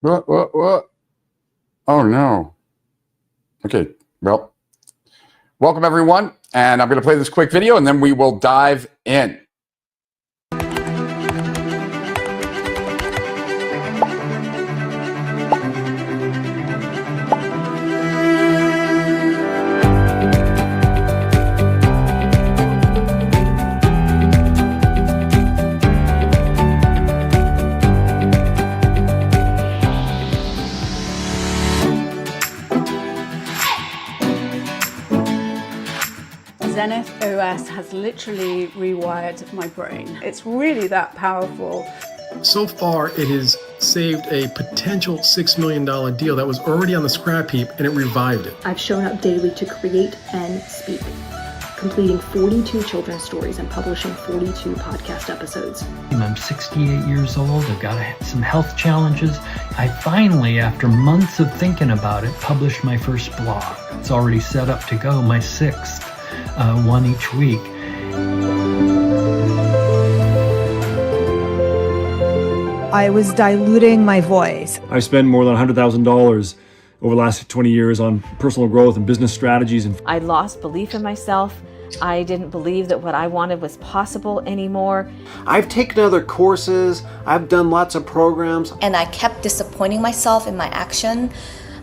What? Oh, no. Okay, well, welcome everyone. And I'm going to play this quick video and then we will dive in. Zenith OS has literally rewired my brain. It's really that powerful. So far, it has saved a potential $6 million deal that was already on the scrap heap, and it revived it. I've shown up daily to create and speak, completing 42 children's stories and publishing 42 podcast episodes. I'm 68 years old. I've got some health challenges. I finally, after months of thinking about it, published my first blog. It's already set up to go, my sixth, one each week. I was diluting my voice. I spent more than $100,000 over the last 20 years on personal growth and business strategies. I lost belief in myself. I didn't believe that what I wanted was possible anymore. I've taken other courses. I've done lots of programs. And I kept disappointing myself in my action.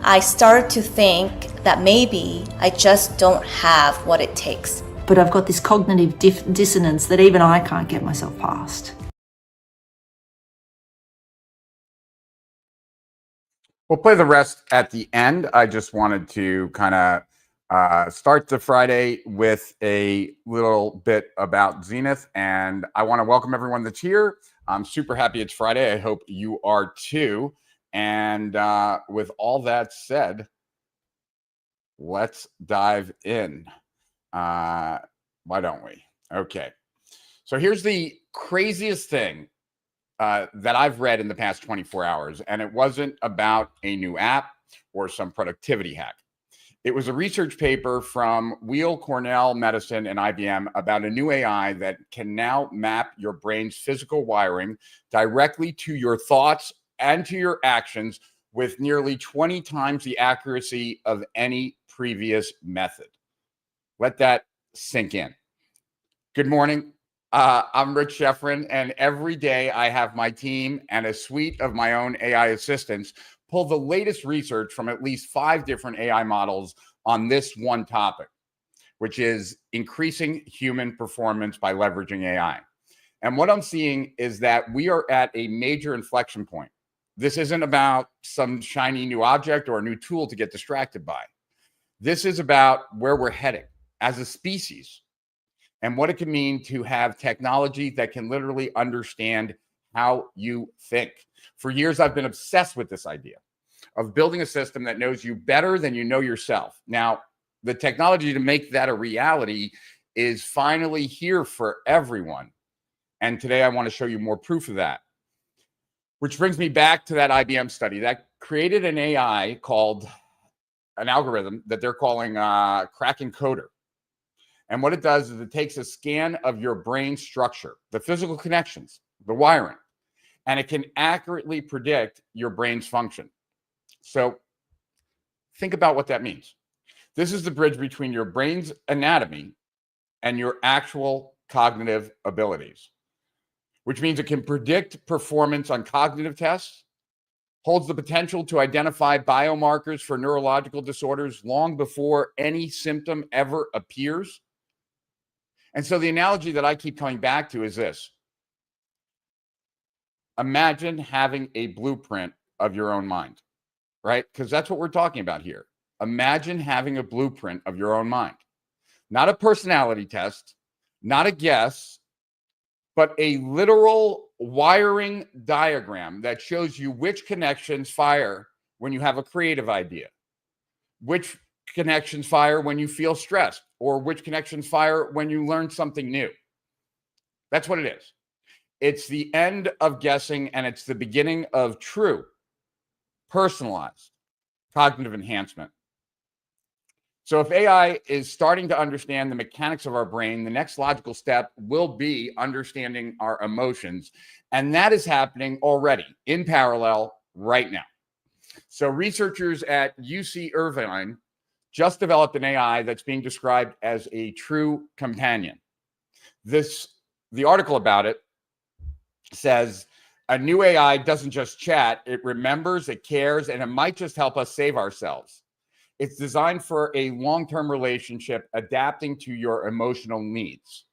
I started to think that maybe I just don't have what it takes. But I've got this cognitive dissonance that even I can't get myself past. We'll play the rest at the end. I just wanted to kind of start the Friday with a little bit about Zenith, and I want to welcome everyone that's here. I'm super happy it's Friday. I hope you are too. And with all that said, let's dive in. Why don't we? Okay. So here's the craziest thing that I've read in the past 24 hours, and it wasn't about a new app or some productivity hack. It was a research paper from Weill Cornell Medicine and IBM about a new AI that can now map your brain's physical wiring directly to your thoughts and to your actions with nearly 20 times the accuracy of any previous method. Let that sink in. Good morning. I'm Rich Schefren, and every day I have my team and a suite of my own AI assistants pull the latest research from at least 5 different AI models on this one topic, which is increasing human performance by leveraging AI. And what I'm seeing is that we are at a major inflection point. This isn't about some shiny new object or a new tool to get distracted by. This is about where we're heading as a species and what it can mean to have technology that can literally understand how you think. For years, I've been obsessed with this idea of building a system that knows you better than you know yourself. Now, the technology to make that a reality is finally here for everyone. And today I want to show you more proof of that. Which brings me back to that IBM study that created an AI called an algorithm that they're calling Crack Encoder. And what it does is it takes a scan of your brain structure, the physical connections, the wiring, and it can accurately predict your brain's function. So think about what that means. This is the bridge between your brain's anatomy and your actual cognitive abilities, which means it can predict performance on cognitive tests, holds the potential to identify biomarkers for neurological disorders long before any symptom ever appears. And so the analogy that I keep coming back to is this. Imagine having a blueprint of your own mind, right? Because that's what we're talking about here. Imagine having a blueprint of your own mind. Not a personality test, not a guess, but a literal wiring diagram that shows you which connections fire when you have a creative idea, which connections fire when you feel stressed, or which connections fire when you learn something new. That's what it is. It's the end of guessing, and it's the beginning of true, personalized cognitive enhancement. So if AI is starting to understand the mechanics of our brain, the next logical step will be understanding our emotions. And that is happening already in parallel right now. So researchers at UC Irvine just developed an AI that's being described as a true companion. The article about it says a new AI doesn't just chat, it remembers, it cares, and it might just help us save ourselves. It's designed for a long-term relationship, adapting to your emotional needs.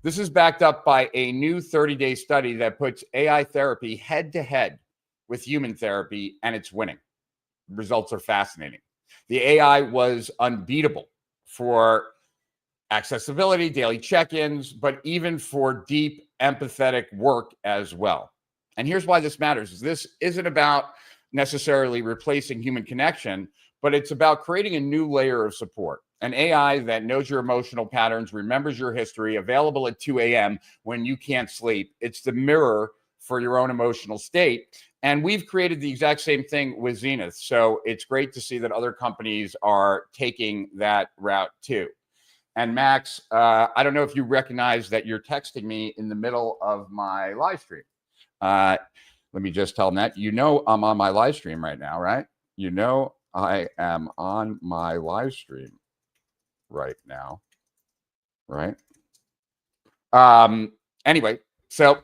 This is backed up by a new 30-day study that puts AI therapy head-to-head with human therapy, and it's winning. The results are fascinating. The AI was unbeatable for accessibility, daily check-ins, but even for deep, empathetic work as well. And here's why this matters. This isn't about necessarily replacing human connection, but it's about creating a new layer of support. An AI that knows your emotional patterns, remembers your history, available at 2 a.m. when you can't sleep. It's the mirror for your own emotional state. And we've created the exact same thing with Zenith. So it's great to see that other companies are taking that route too. And Max, I don't know if you recognize that you're texting me in the middle of my live stream. Let me just tell them that. You know I'm on my live stream right now, right? You know I am on my live stream right now, right? Anyway, so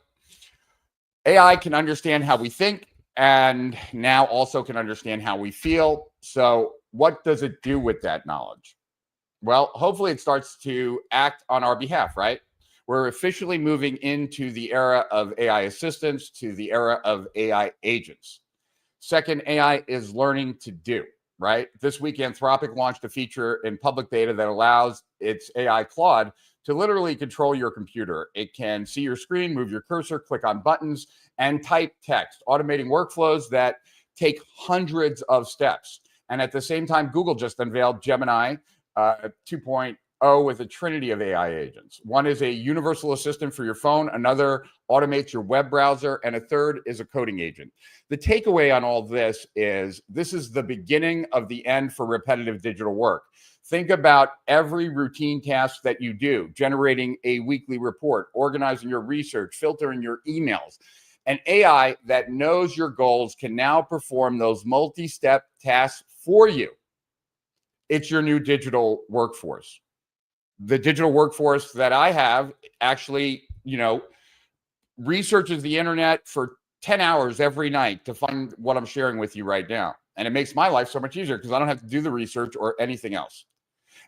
AI can understand how we think and now also can understand how we feel. So what does it do with that knowledge? Well, hopefully it starts to act on our behalf, right? We're officially moving into the era of AI assistants, to the era of AI agents. Second, AI is learning to do, right? This week, Anthropic launched a feature in public beta that allows its AI Claude to literally control your computer. It can see your screen, move your cursor, click on buttons, and type text, automating workflows that take hundreds of steps. And at the same time, Google just unveiled Gemini 2.0 with a trinity of AI agents. One is a universal assistant for your phone, another automates your web browser, and a third is a coding agent. The takeaway on all this is the beginning of the end for repetitive digital work. Think about every routine task that you do, generating a weekly report, organizing your research, filtering your emails. An AI that knows your goals can now perform those multi-step tasks for you. It's your new digital workforce. The digital workforce that I have actually, researches the internet for 10 hours every night to find what I'm sharing with you right now. And it makes my life so much easier because I don't have to do the research or anything else.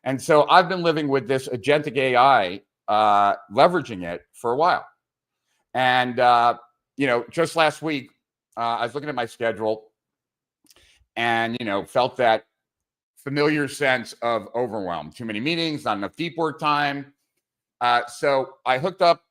And so I've been living with this agentic AI, leveraging it for a while. And, just last week, I was looking at my schedule and, felt that familiar sense of overwhelm. Too many meetings, not enough deep work time. So I hooked up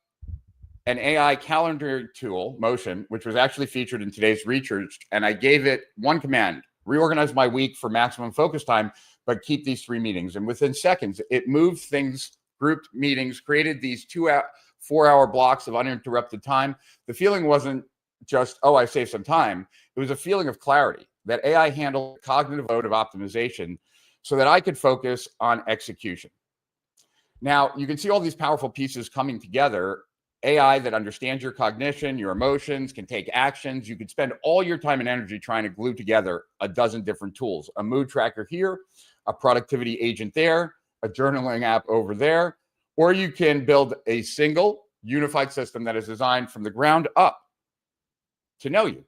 an AI calendar tool, Motion, which was actually featured in today's research. And I gave it one command: reorganize my week for maximum focus time, but keep these 3 meetings. And within seconds, it moved things, grouped meetings, created these 4-hour blocks of uninterrupted time. The feeling wasn't just, oh, I saved some time. It was a feeling of clarity that AI handled the cognitive load of optimization so that I could focus on execution. Now, you can see all these powerful pieces coming together. AI that understands your cognition, your emotions, can take actions. You could spend all your time and energy trying to glue together a dozen different tools: a mood tracker here, a productivity agent there, a journaling app over there, or you can build a single unified system that is designed from the ground up to know you.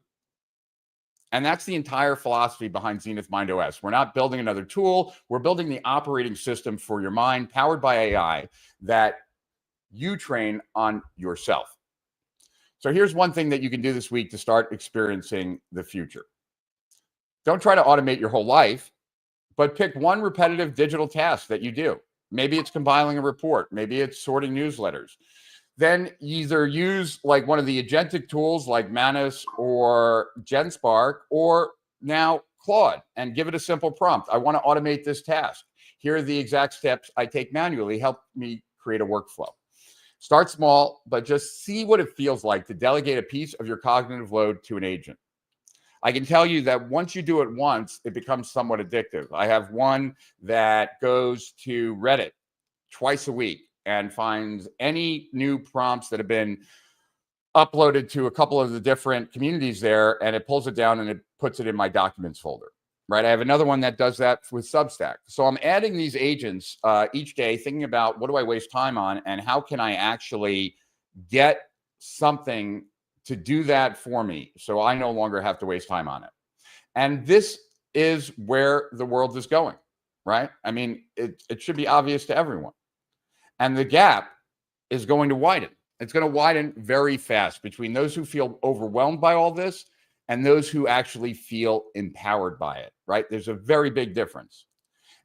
And that's the entire philosophy behind Zenith Mind OS. We're not building another tool. We're building the operating system for your mind, powered by AI, that you train on yourself. So here's one thing that you can do this week to start experiencing the future. Don't try to automate your whole life, but pick one repetitive digital task that you do. Maybe it's compiling a report. Maybe it's sorting newsletters. Then either use like one of the agentic tools like Manus or GenSpark, or now Claude, and give it a simple prompt. I want to automate this task. Here are the exact steps I take manually. Help me create a workflow. Start small, but just see what it feels like to delegate a piece of your cognitive load to an agent. I can tell you that once you do it once, it becomes somewhat addictive. I have one that goes to Reddit twice a week and finds any new prompts that have been uploaded to a couple of the different communities there, and it pulls it down and it puts it in my documents folder, right? I have another one that does that with Substack. So I'm adding these agents each day, thinking about what do I waste time on and how can I actually get something to do that for me so I no longer have to waste time on it. And this is where the world is going, right? I mean, it should be obvious to everyone. And the gap is going to widen. It's going to widen very fast between those who feel overwhelmed by all this and those who actually feel empowered by it, right? There's a very big difference.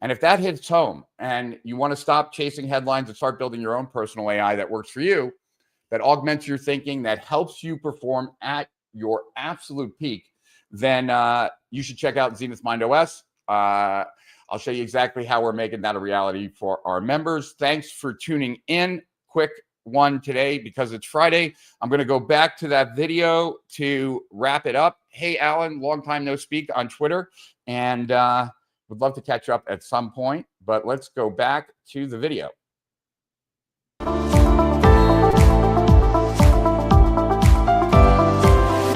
And if that hits home and you want to stop chasing headlines and start building your own personal AI that works for you, that augments your thinking, that helps you perform at your absolute peak, then you should check out Zenith Mind OS. I'll show you exactly how we're making that a reality for our members. Thanks for tuning in. Quick one today because it's Friday. I'm going to go back to that video to wrap it up. Hey, Alan, long time no speak on Twitter, and would love to catch up at some point, but let's go back to the video.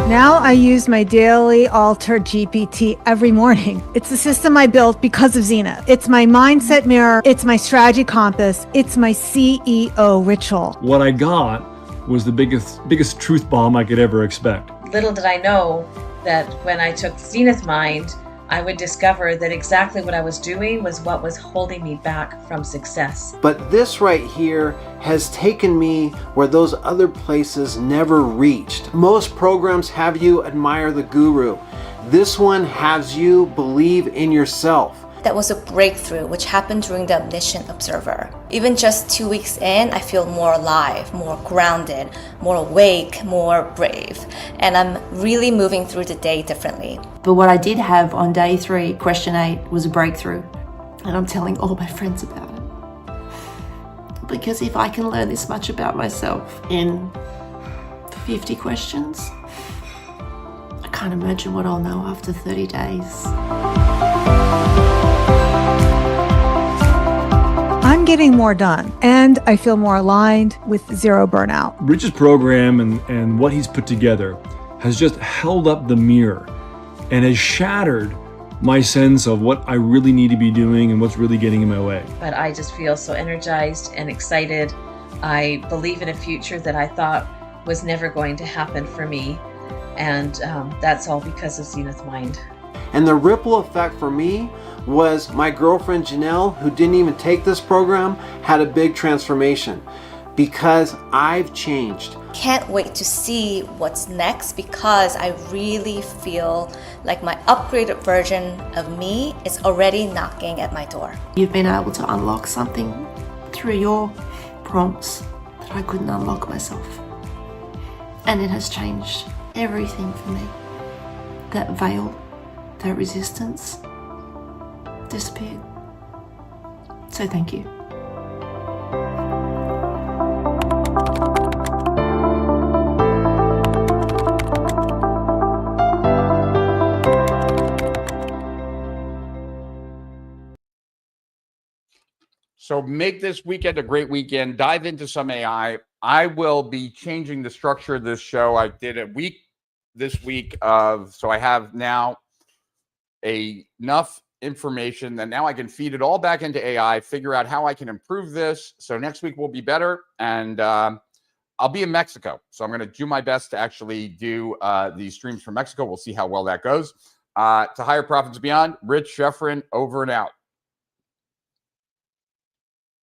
Now I use my daily Alter GPT every morning. It's the system I built because of Zenith. It's my mindset mirror. It's my strategy compass. It's my CEO ritual. What I got was the biggest truth bomb I could ever expect. Little did I know that when I took Zenith Mind, I would discover that exactly what I was doing was what was holding me back from success. But this right here has taken me where those other places never reached. Most programs have you admire the guru. This one has you believe in yourself. That was a breakthrough which happened during the Omniscient Observer. Even just 2 weeks in, I feel more alive, more grounded, more awake, more brave. And I'm really moving through the day differently. But what I did have on day 3, question 8, was a breakthrough. And I'm telling all my friends about it. Because if I can learn this much about myself in 50 questions, I can't imagine what I'll know after 30 days. I'm getting more done, and I feel more aligned with zero burnout. Rich's program and what he's put together has just held up the mirror and has shattered my sense of what I really need to be doing and what's really getting in my way. But I just feel so energized and excited. I believe in a future that I thought was never going to happen for me. And that's all because of Zenith Mind. And the ripple effect for me was my girlfriend Janelle, who didn't even take this program, had a big transformation because I've changed. Can't wait to see what's next because I really feel like my upgraded version of me is already knocking at my door. You've been able to unlock something through your prompts that I couldn't unlock myself. And it has changed everything for me. That veil, that resistance disappeared. So thank you. So make this weekend a great weekend. Dive into some AI. I will be changing the structure of this show. I did a week this week so I have now enough information that now I can feed it all back into AI, figure out how I can improve this. So next week will be better. And I'll be in Mexico. So I'm going to do my best to actually do these streams from Mexico. We'll see how well that goes. To Higher Profits Beyond, Rich Schefren, over and out.